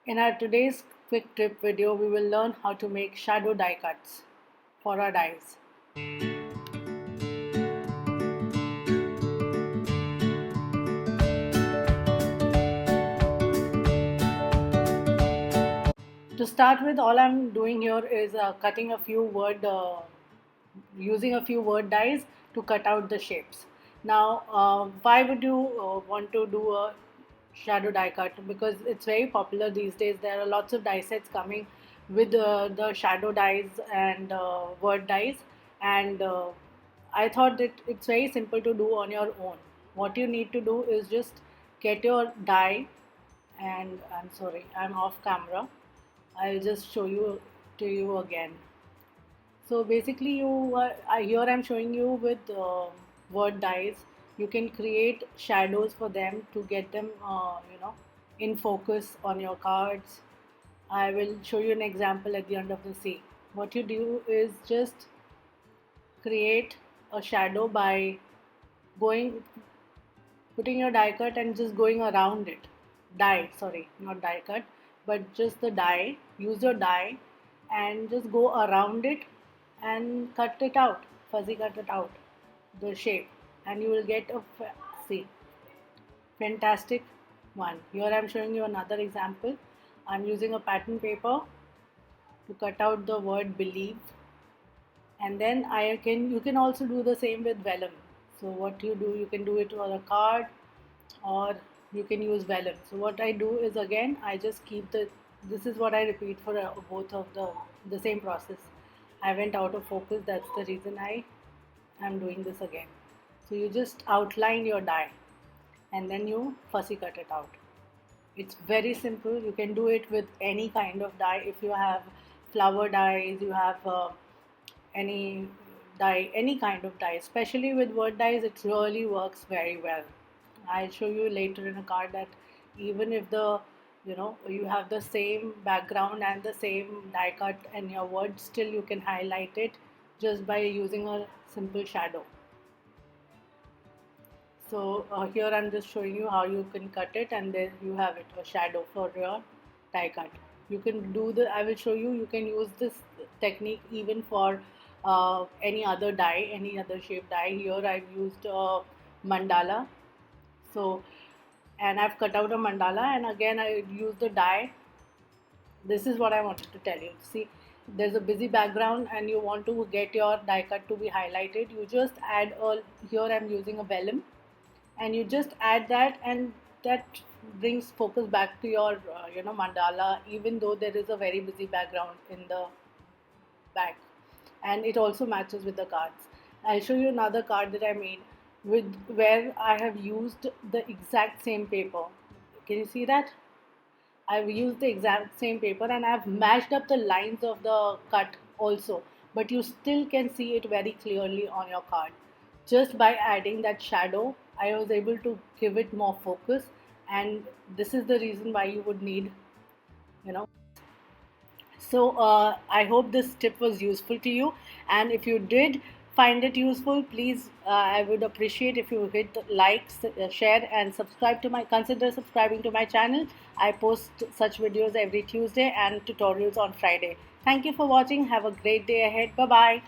In our today's quick tip video, we will learn how to make shadow die cuts for our dies. To start with, all I'm doing here is cutting a few using a few word dies to cut out the shapes. Now, why would you want to do a shadow die cut? Because it's very popular these days. There are lots of die sets coming with the shadow dies and word dies, and I thought that it's very simple to do on your own. What you need to do is just get your die, and I'm sorry, I'm off camera. I'll just show you to you again. So basically, here I'm showing you with word dies. You can create shadows for them to get them, in focus on your cards. I will show you an example at the end of the scene. What you do is just create a shadow by going, putting your die cut and just going around it. Die, sorry, not die cut, but just the die. Use your die and just go around it and cut it out, fuzzy cut it out, the shape, and you will get a see fantastic one. Here I'm showing you another example. I'm using a pattern paper to cut out the word believe, and then you can also do the same with vellum. So what you do, you can do it on a card, or you can use vellum. So what I do is, again, I just keep this is what I repeat for both of the same process. I went out of focus, that's the reason I am doing this again. So you just outline your die and then you fussy cut it out. It's very simple. You can do it with any kind of die. If you have flower dies, you have any die, any kind of die, especially with word dies, it really works very well. I'll show you later in a card that even if you have the same background and the same die cut and your word, still you can highlight it just by using a simple shadow. So here I'm just showing you how you can cut it, and then you have it, a shadow for your die cut. You can do I will show you, you can use this technique even for any other die, any other shape die. Here I've used mandala. So, and I've cut out a mandala, and again I use the die. This is what I wanted to tell you. See, there's a busy background and you want to get your die cut to be highlighted. You just add here I'm using a vellum, and you just add that, and that brings focus back to your mandala, even though there is a very busy background in the back, and it also matches with the cards. I'll show you another card that I made with where I have used the exact same paper. Can you see that? I've used the exact same paper and I've matched up the lines of the cut also, but you still can see it very clearly on your card. Just by adding that shadow, I was able to give it more focus, and this is the reason why you would need, you know. So I hope this tip was useful to you, and if you did find it useful, please, I would appreciate if you hit like, share, and consider subscribing to my channel. I post such videos every Tuesday and tutorials on Friday. Thank you for watching. Have a great day ahead. Bye bye.